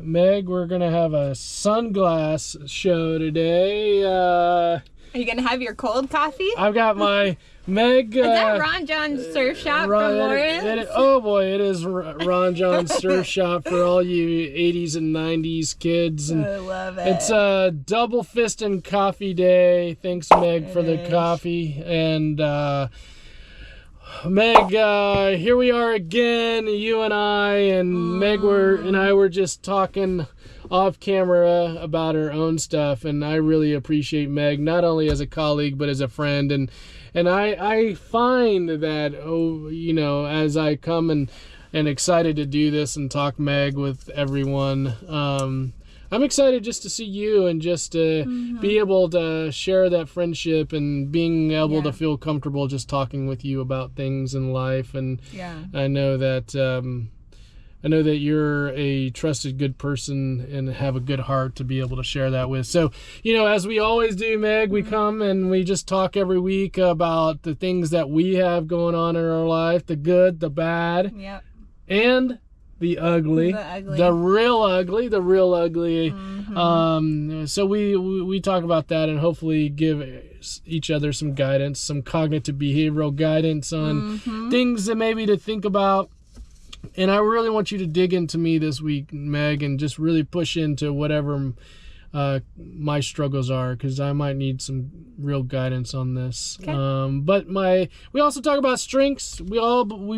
Meg, we're going to have a sunglass show today. Are you going to have your cold coffee? I've got my Meg... Is that Ron John's surf shop from Lawrence? Oh boy, it is Ron John's surf shop for all you 80s and 90s kids. And I love it. It's a double fisting coffee day. Thanks, Meg, for the coffee. And Meg, here we are again, you and I. And Meg and I were just talking off camera about her own stuff, and I really appreciate Meg, not only as a colleague but as a friend. And I find that, as I come and excited to do this and talk Meg with everyone, I'm excited just to see you and just to be able to share that friendship and being able to feel comfortable just talking with you about things in life. And I know that you're a trusted, good person and have a good heart to be able to share that with. So, as we always do, Meg, we come and we just talk every week about the things that we have going on in our life, the good, the bad, and the ugly, the real ugly. So we talk about that and hopefully give each other some guidance, some cognitive behavioral guidance on things that maybe to think about. And I really want you to dig into me this week, Meg, and just really push into whatever my struggles are, because I might need some real guidance on this. Okay. But we also talk about strengths. We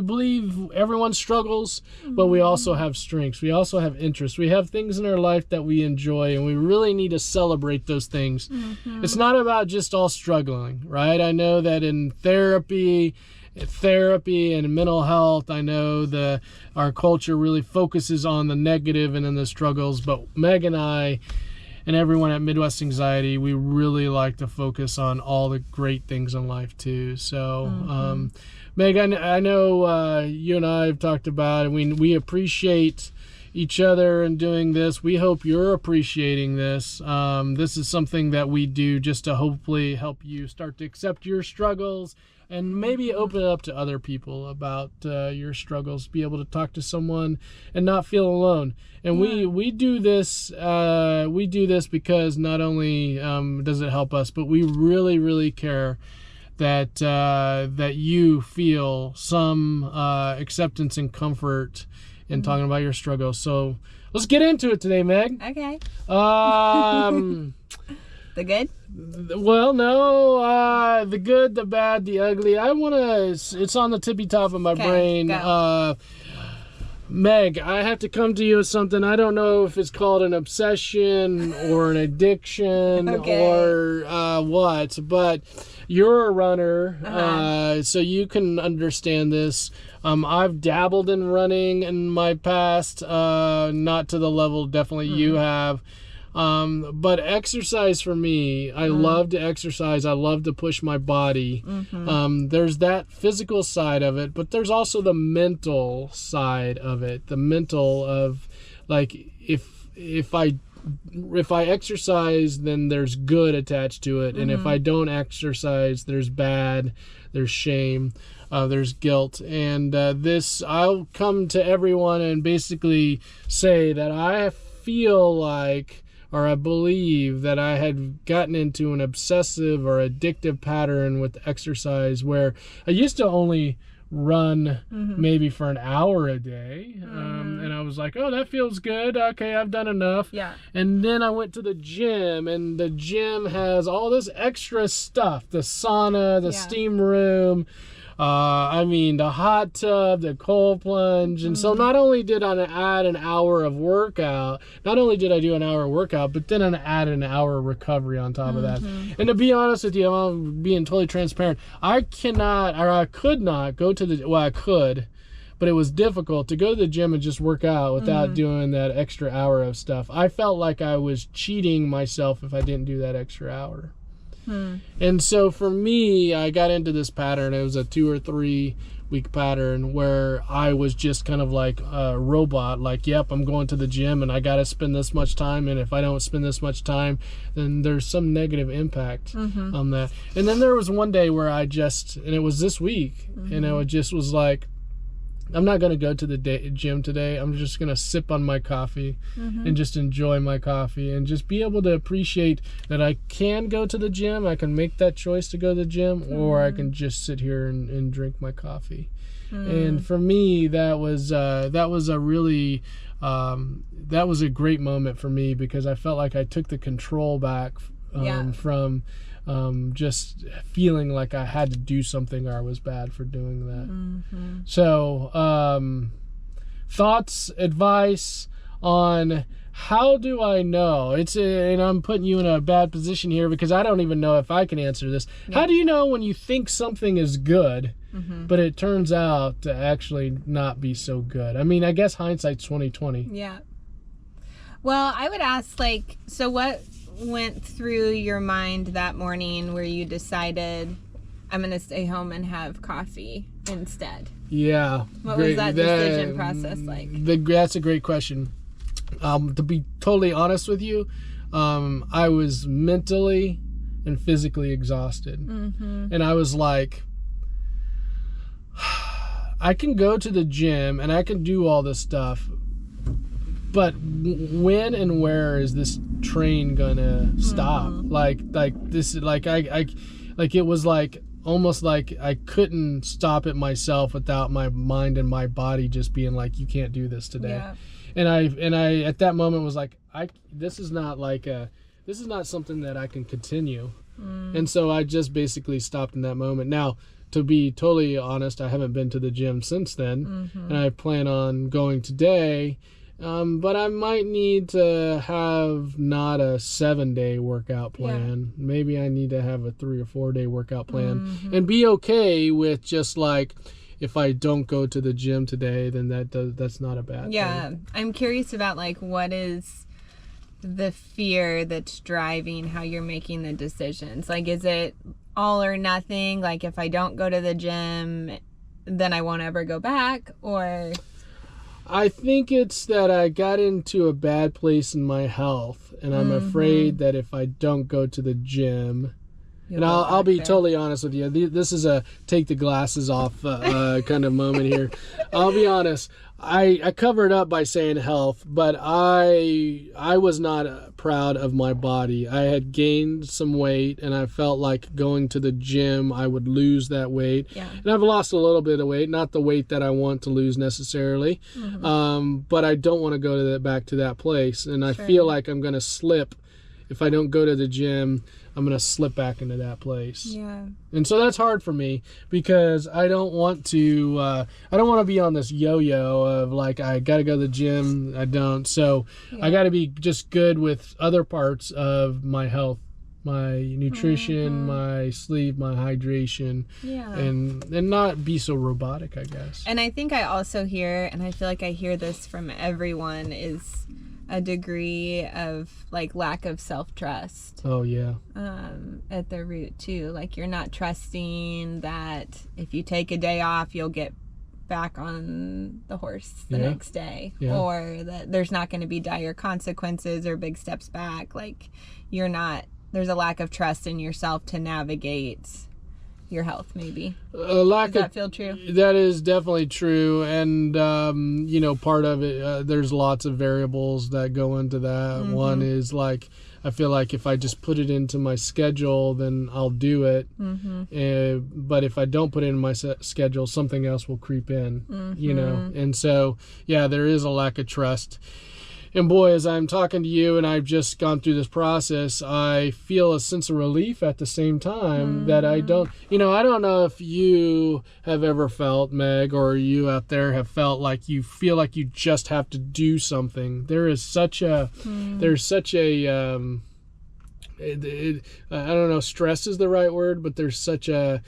believe everyone struggles, but we also have strengths. We also have interests. We have things in our life that we enjoy, and we really need to celebrate those things. It's not about just all struggling, right? I know that in therapy and mental health, I know our culture really focuses on the negative and then the struggles, but Meg and I and everyone at Midwest Anxiety, we really like to focus on all the great things in life too. So Meg, I know you and I have talked about, and we appreciate each other in doing this. We hope you're appreciating this. This is something that we do just to hopefully help you start to accept your struggles and maybe open it up to other people about your struggles, be able to talk to someone and not feel alone. And we do this because not only does it help us, but we really, really care that you feel some acceptance and comfort in talking about your struggles. So let's get into it today, Meg. Okay. The good? Well, no. The good, the bad, the ugly. It's on the tippy top of my brain. Go. Meg, I have to come to you with something. I don't know if it's called an obsession or an addiction or what, but you're a runner, so you can understand this. I've dabbled in running in my past, not to the level definitely you have. But exercise for me, I love to exercise. I love to push my body. There's that physical side of it, but there's also the mental side of it. The mental of, like, if I exercise, then there's good attached to it. And if I don't exercise, there's bad, there's shame, there's guilt. And I'll come to everyone and basically say that I feel like, or I believe that I had gotten into an obsessive or addictive pattern with exercise where I used to only run maybe for an hour a day. And I was like, oh, that feels good. Okay, I've done enough. Yeah. And then I went to the gym, and the gym has all this extra stuff, the sauna, the steam room, the hot tub, the cold plunge. And so not only did I add an hour of workout, but then I added an hour of recovery on top of that. And to be honest with you, I'm being totally transparent. I could not go to I could, but it was difficult to go to the gym and just work out without doing that extra hour of stuff. I felt like I was cheating myself if I didn't do that extra hour. And so for me, I got into this pattern. It was a 2 or 3 week pattern where I was just kind of like a robot, like, yep, I'm going to the gym and I got to spend this much time. And if I don't spend this much time, then there's some negative impact on that. And then there was one day where and it was this week, and it just was like, I'm not going to go to the gym today. I'm just going to sip on my coffee and just enjoy my coffee and just be able to appreciate that I can go to the gym. I can make that choice to go to the gym, or I can just sit here and drink my coffee. And for me, that was a really that was a great moment for me, because I felt like I took the control back from just feeling like I had to do something or I was bad for doing that. So thoughts, advice on how do I know? And I'm putting you in a bad position here because I don't even know if I can answer this. How do you know when you think something is good, but it turns out to actually not be so good? I mean, I guess hindsight's 20/20. Yeah. Well, I would ask, so what went through your mind that morning where you decided, I'm going to stay home and have coffee instead? Yeah. What was that decision process like? That's a great question. To be totally honest with you, I was mentally and physically exhausted. And I was like, I can go to the gym and I can do all this stuff, but when and where is this train gonna stop? It was like almost like I couldn't stop it myself without my mind and my body just being like, you can't do this today. Yeah. And I at that moment was like, this is not something that I can continue. And so I just basically stopped in that moment. Now, to be totally honest, I haven't been to the gym since then, and I plan on going today. But I might need to have not a 7-day workout plan. Yeah. Maybe I need to have a 3 or 4 day workout plan, and be okay with just like, if I don't go to the gym today, then that's not a bad thing. Yeah, I'm curious about what is the fear that's driving how you're making the decisions. Is it all or nothing? If I don't go to the gym, then I won't ever go back, or... I think it's that I got into a bad place in my health, and I'm afraid that if I don't go to the gym, and I'll be totally honest with you, this is a take the glasses off kind of moment here. I'll be honest, I covered up by saying health, but I was not proud of my body. I had gained some weight, and I felt like going to the gym, I would lose that weight. Yeah. And I've lost a little bit of weight, not the weight that I want to lose necessarily, but I don't want to go back to that place. And I feel like I'm going to slip. If I don't go to the gym, I'm going to slip back into that place. Yeah. And so that's hard for me, because I don't want to be on this yo-yo of I got to go to the gym. I don't. So I got to be just good with other parts of my health, my nutrition, my sleep, my hydration, and not be so robotic, I guess. And I think I also hear, and I feel like I hear this from everyone, is a degree of lack of self-trust. Oh yeah. At the root too. You're not trusting that if you take a day off, you'll get back on the horse the next day, or that there's not going to be dire consequences or big steps back. There's a lack of trust in yourself to navigate your health, maybe. Does that feel true? That is definitely true. And, part of it, there's lots of variables that go into that. One is I feel like if I just put it into my schedule, then I'll do it. But if I don't put it in my schedule, something else will creep in, And so, there is a lack of trust. And boy, as I'm talking to you and I've just gone through this process, I feel a sense of relief at the same time that I don't, I don't know if you have ever felt, Meg, or you out there have felt like you feel like you just have to do something. There's such a, I don't know, stress is the right word, but there's such a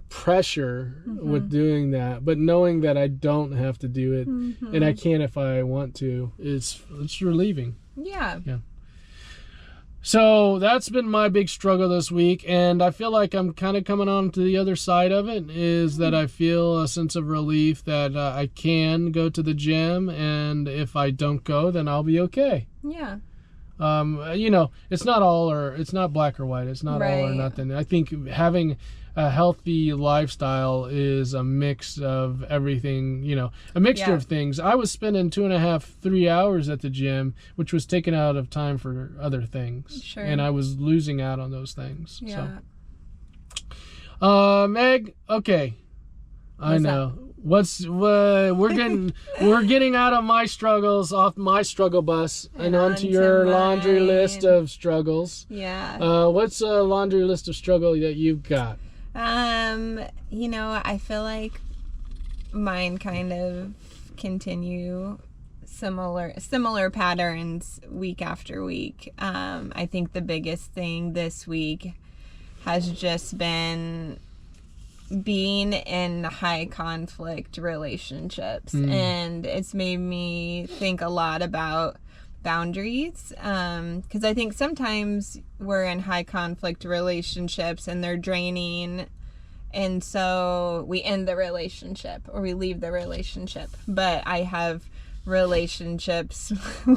pressure with doing that, but knowing that I don't have to do it and I can if I want to, it's relieving. Yeah. So that's been my big struggle this week, and I feel like I'm kind of coming on to the other side of it, is that I feel a sense of relief that I can go to the gym, and if I don't go, then I'll be okay. It's not black or white. It's not all or nothing. I think having a healthy lifestyle is a mix of everything, a mixture of things. I was spending 2.5-3 hours at the gym, which was taken out of time for other things. Sure. And I was losing out on those things. Yeah. So. Meg, okay. I know. We're getting out of my struggles, off my struggle bus, and onto your laundry list of struggles. Yeah. What's a laundry list of struggle that you've got? I feel like mine kind of continue similar patterns week after week. I think the biggest thing this week has just been being in high conflict relationships, and it's made me think a lot about boundaries, because I think sometimes we're in high conflict relationships and they're draining, and so we end the relationship or we leave the relationship. But I have relationships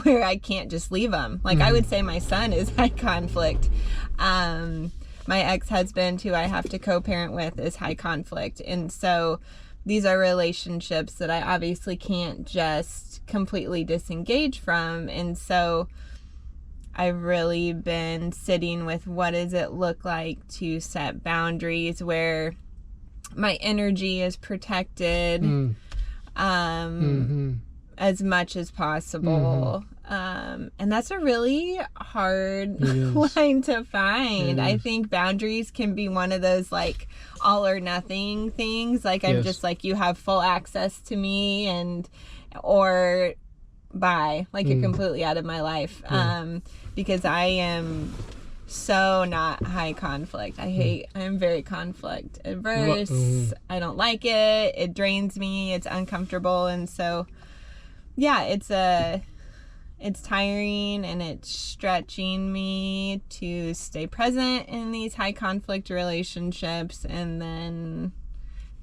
where I can't just leave them. Like I would say my son is high conflict. My ex-husband, who I have to co-parent with, is high conflict. And so these are relationships that I obviously can't just completely disengage from. And so I've really been sitting with, what does it look like to set boundaries where my energy is protected as much as possible. And that's a really hard line to find. I think boundaries can be one of those like all or nothing things. Like I'm just like, you have full access to me, or bye, like you're completely out of my life. Because I am so not high conflict. I'm very conflict adverse. I don't like it. It drains me. It's uncomfortable. And so, yeah, it's tiring, and it's stretching me to stay present in these high conflict relationships, and then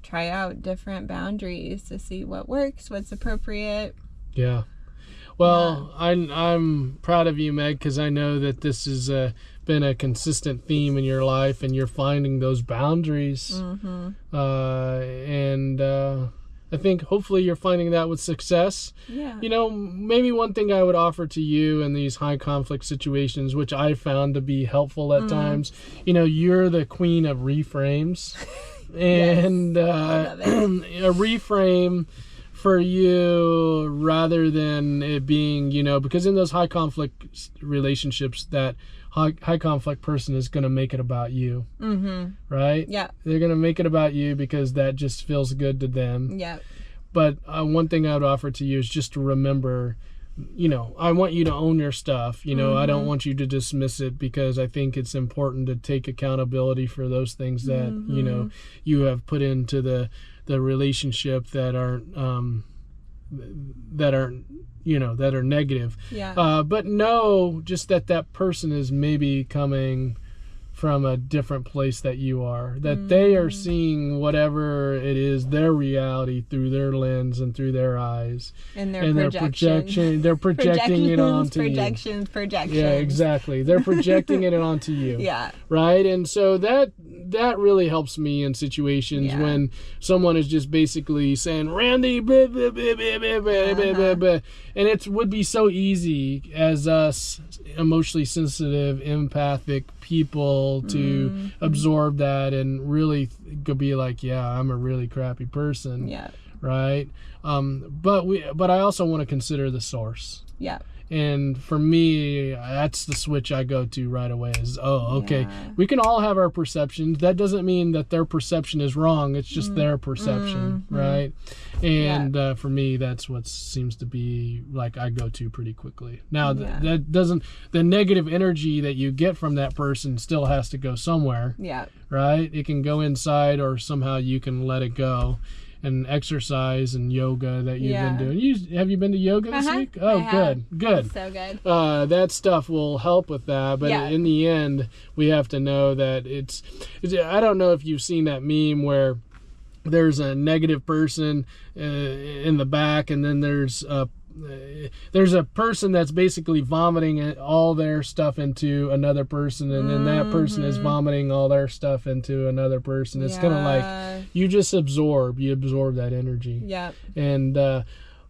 try out different boundaries to see what works, what's appropriate. Yeah. Well, I'm proud of you, Meg, because I know that this has been a consistent theme in your life, and you're finding those boundaries. I think hopefully you're finding that with success. Yeah. Maybe one thing I would offer to you in these high conflict situations, which I found to be helpful at times, you're the queen of reframes. And a reframe for you, rather than it being, because in those high conflict relationships, that high conflict person is going to make it about you. Right? Yeah. They're going to make it about you because that just feels good to them. Yeah. But one thing I would offer to you is just to remember, I want you to own your stuff. I don't want you to dismiss it, because I think it's important to take accountability for those things that, you have put into the relationship that aren't negative. Yeah. But know just that person is maybe coming from a different place that you are, that they are seeing whatever it is, their reality, through their lens and through their eyes, and they're projecting it onto you. Projections. Yeah, exactly. They're projecting it onto you. Yeah. Right. And so that really helps me in situations when someone is just basically saying, Randy, blah, blah, blah, blah, blah, blah, blah, blah. And it would be so easy as us emotionally sensitive, empathic people to absorb that and really be like, yeah, I'm a really crappy person. Yeah. Right. But I also want to consider the source. Yeah. And for me, that's the switch I go to right away is, we can all have our perceptions. That doesn't mean that their perception is wrong. It's just their perception, right? And for me, that's what seems to be like I go to pretty quickly. Now, that doesn't, the negative energy that you get from that person still has to go somewhere. Yeah. Right? It can go inside, or somehow you can let it go. And exercise and yoga that you've been doing. Have you been to yoga this week? Oh, good. That's so good. That stuff will help with that. But in the end, we have to know that it's I don't know if you've seen that meme where there's a negative person in the back, and then there's a there's a person that's basically vomiting all their stuff into another person, and then that person is vomiting all their stuff into another person. It's kind of like you just absorb that energy. Yeah. And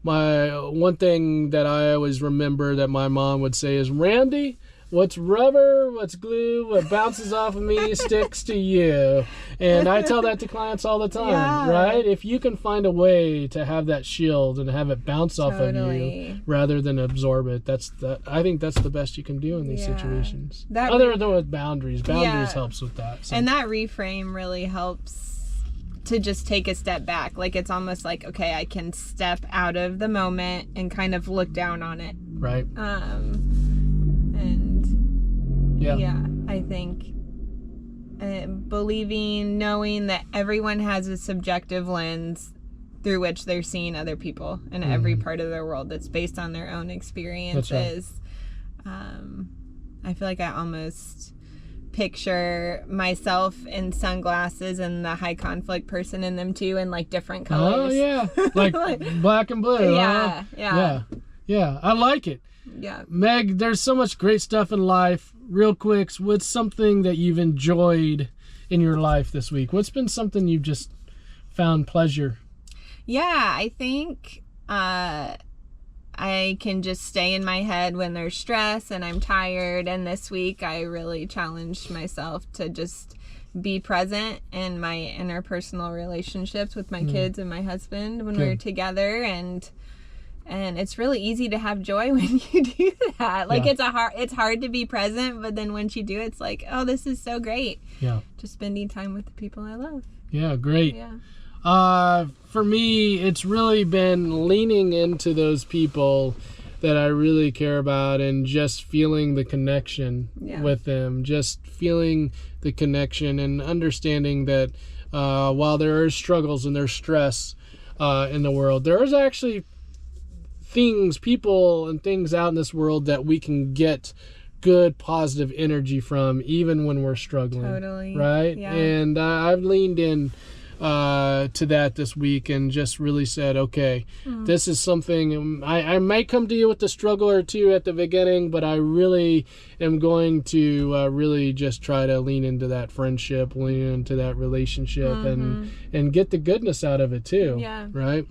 my one thing that I always remember that my mom would say is, Randy, what's rubber, what's glue, what bounces off of me sticks to you. And I tell that to clients all the time, right? If you can find a way to have that shield and have it bounce off of you rather than absorb it, I think that's the best you can do in these situations. Other than with boundaries. Boundaries helps with that. So. And that reframe really helps to just take a step back. Like, it's almost like, okay, I can step out of the moment and kind of look down on it. Right. I think knowing that everyone has a subjective lens through which they're seeing other people in every part of their world that's based on their own experiences. I feel like I almost picture myself in sunglasses and the high conflict person in them too, in like different colors. Oh yeah, like black and blue. Yeah. I like it. Yeah. Meg, there's so much great stuff in life. Real quick, what's something that you've enjoyed in your life this week? What's been something you've just found pleasure? Yeah, I think I can just stay in my head when there's stress and I'm tired. And this week I really challenged myself to just be present in my interpersonal relationships with my kids and my husband when we're together. And it's really easy to have joy when you do that. Like, it's hard to be present, but then once you do, it's like, oh, this is so great. Yeah. Just spending time with the people I love. Yeah, great. Yeah. For me, it's really been leaning into those people that I really care about and just feeling the connection with them. Just feeling the connection and understanding that while there are struggles and there's stress in the world, there is actually people and things out in this world that we can get good positive energy from, even when we're struggling. Totally. Right? Yeah. And I've leaned in to that this week and just really said, okay, this is something, I might come to you with a struggle or two at the beginning, but I really am going to really just try to lean into that friendship, lean into that relationship, and get the goodness out of it too. Yeah. Right?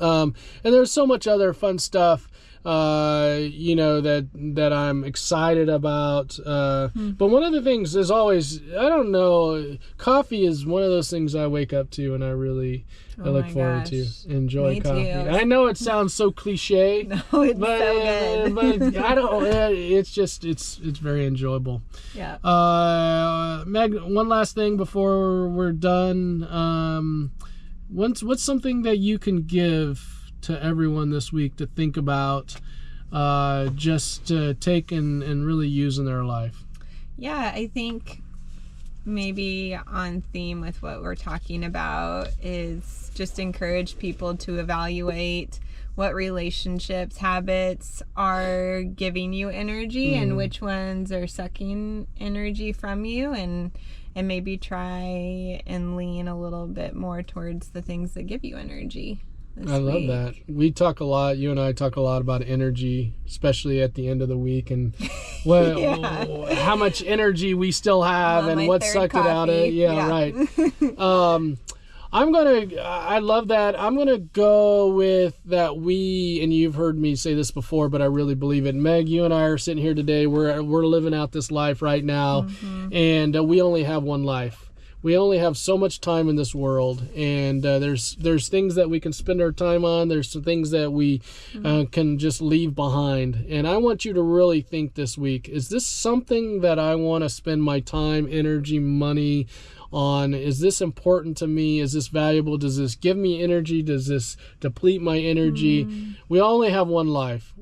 And there's so much other fun stuff, that I'm excited about. But one of the things is always, I don't know, coffee is one of those things I wake up to and I really look forward to. Enjoy Me coffee. too. I know it sounds so cliche. No, it's so good. But I don't, it's very enjoyable. Yeah. Meg, one last thing before we're done. What's something that you can give to everyone this week to think about, just to take and really use in their life? Yeah, I think maybe on theme with what we're talking about is just encourage people to evaluate what relationships, habits are giving you energy and which ones are sucking energy from you, and maybe try and lean a little bit more towards the things that give you energy this I love week. that. We talk a lot, you and I talk a lot about energy, especially at the end of the week, and how much energy we still have and what sucked it out of it. Yeah, right. I love that. I'm going to go with that and you've heard me say this before, but I really believe it. Meg, you and I are sitting here today. We're living out this life right now, and we only have one life. We only have so much time in this world, and there's things that we can spend our time on. There's some things that we can just leave behind. And I want you to really think this week, is this something that I want to spend my time, energy, money on? Is this important to me? Is this valuable? Does this give me energy? Does this deplete my energy? We only have one life.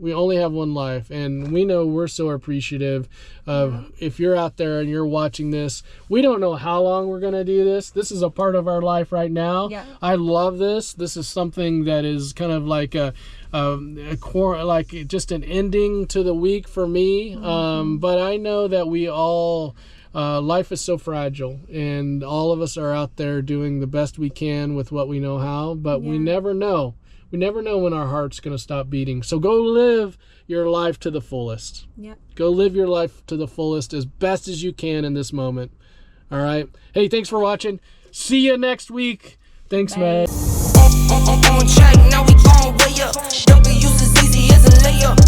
And we know we're so appreciative of if you're out there and you're watching this. We don't know how long we're going to do this. This is a part of our life right now. Yeah. I love this. This is something that is kind of like like just an ending to the week for me. But I know that we all... life is so fragile, and all of us are out there doing the best we can with what we know how, but we never know We never know when our heart's going to stop beating. So go live your life to the fullest. Yep. Go live your life to the fullest as best as you can in this moment. All right. Hey, thanks for watching. See you next week. Thanks, man. On track, now we gon' way up.